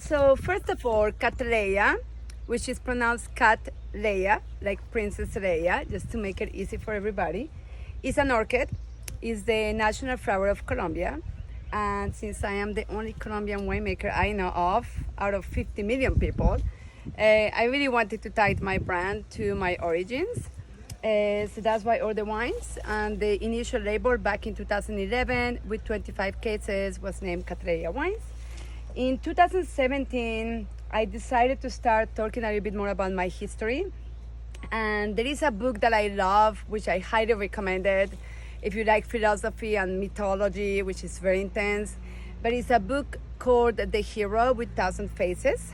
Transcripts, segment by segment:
So first of all, Cattleya, which is pronounced Cattleya, like Princess Leia, just to make it easy for everybody, is an orchid. Is the national flower of Colombia. And since I am the only Colombian winemaker I know of out of 50 million people, I really wanted to tie my brand to my origins. So that's why all the wines, and the initial label back in 2011 with 25 cases was named Cattleya Wines. In 2017, I decided to start talking a little bit more about my history. And there is a book that I love, which I highly recommend it if you like philosophy and mythology, which is very intense. But it's a book called The Hero with Thousand Faces.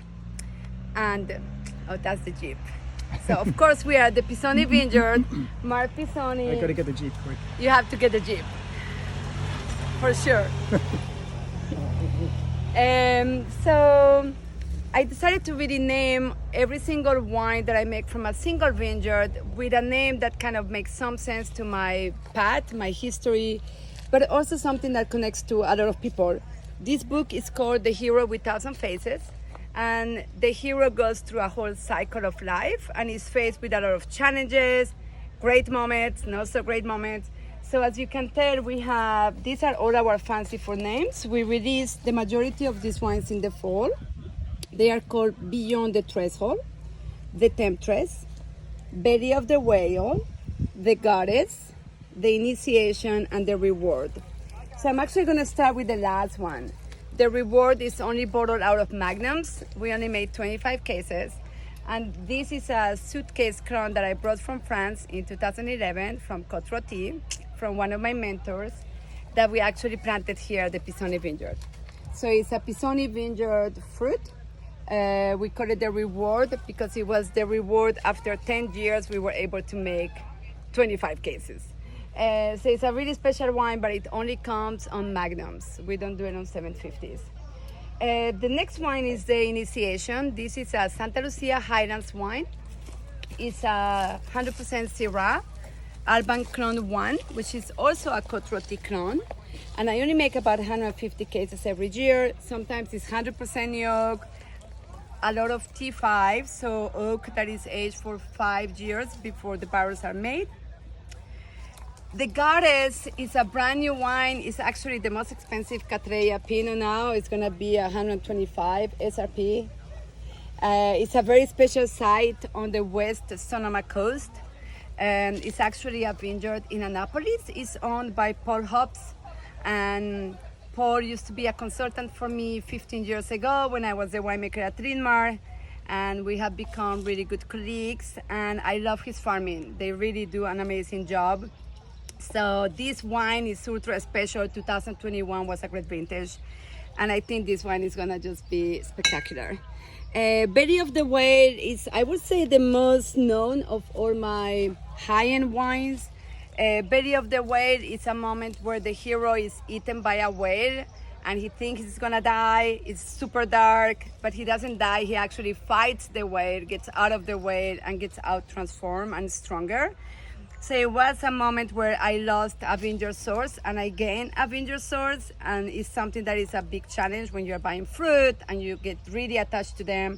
And, oh, that's the Jeep. So, of course, we are at the Pisoni Vineyard. Mark Pisoni. I gotta get the Jeep quick. You have to get the Jeep, for sure. So I decided to really name every single wine that I make from a single vineyard with a name that kind of makes some sense to my path, my history, but also something that connects to a lot of people. This book is called The Hero with Thousand Faces, and the hero goes through a whole cycle of life and is faced with a lot of challenges, great moments, not so great moments. So as you can tell, these are all our fancy food names. We released the majority of these wines in the fall. They are called Beyond the Threshold, The Temptress, Belly of the Whale, The Goddess, The Initiation, and The Reward. So I'm actually gonna start with the last one. The Reward is only bottled out of magnums. We only made 25 cases. And this is a suitcase crown that I brought from France in 2011 from Côte Rôtie, from one of my mentors, that we actually planted here at the Pisoni Vineyard. So it's a Pisoni Vineyard fruit. We call it the Reward because it was the reward after 10 years we were able to make 25 cases. So it's a really special wine, but it only comes on magnums. We don't do it on 750s. The next wine is the Initiation. This is a Santa Lucia Highlands wine. It's a 100% Syrah, Alban Clone 1, which is also a Côte Rôtie clone. And I only make about 150 cases every year. Sometimes it's 100% oak, a lot of T5, so oak that is aged for 5 years before the barrels are made. The Goddess is a brand new wine. It's actually the most expensive Cattleya Pinot now. It's gonna be 125 SRP. It's a very special site on the West Sonoma coast. It's actually a vineyard in Annapolis. It's owned by Paul Hobbs. And Paul used to be a consultant for me 15 years ago when I was the winemaker at Rinmar. And we have become really good colleagues. And I love his farming. They really do an amazing job. So this wine is ultra special. 2021 was a great vintage. And I think this wine is gonna just be spectacular. Belly of the Whale is, I would say, the most known of all my high-end wines. Belly of the Whale is a moment where the hero is eaten by a whale and he thinks he's gonna die. It's super dark, but he doesn't die. He actually fights the whale, gets out of the whale, and gets out transformed and stronger. So it was a moment where I lost a vineyard source and I gained a vineyard source, and it's something that is a big challenge when you're buying fruit and you get really attached to them.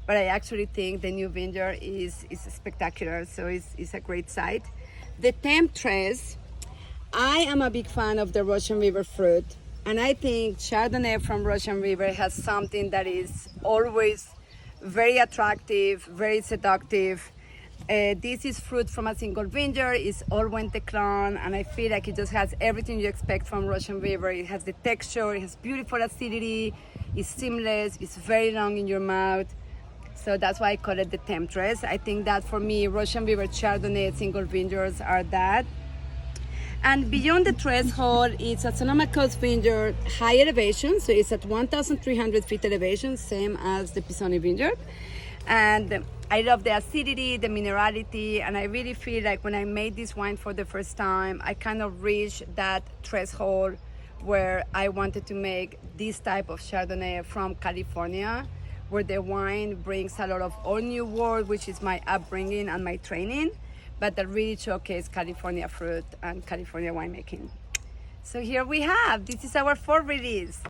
But I actually think the new vineyard is spectacular, so it's a great site. The Temptress, I am a big fan of the Russian River fruit, and I think Chardonnay from Russian River has something that is always very attractive, very seductive. This is fruit from a single vineyard. It's all Wente clone, and I feel like it just has everything you expect from Russian River. It has the texture, it has beautiful acidity, it's seamless, it's very long in your mouth. So that's why I call it the Temptress. I think that for me, Russian River Chardonnay single vineyards are that. And Beyond the Threshold, it's a Sonoma Coast vineyard, high elevation, so it's at 1,300 feet elevation, same as the Pisoni Vineyard. And I love the acidity, the minerality, and I really feel like when I made this wine for the first time, I kind of reached that threshold where I wanted to make this type of Chardonnay from California, where the wine brings a lot of all new world, which is my upbringing and my training, but that really showcase California fruit and California winemaking. So here we have, this is our fall release.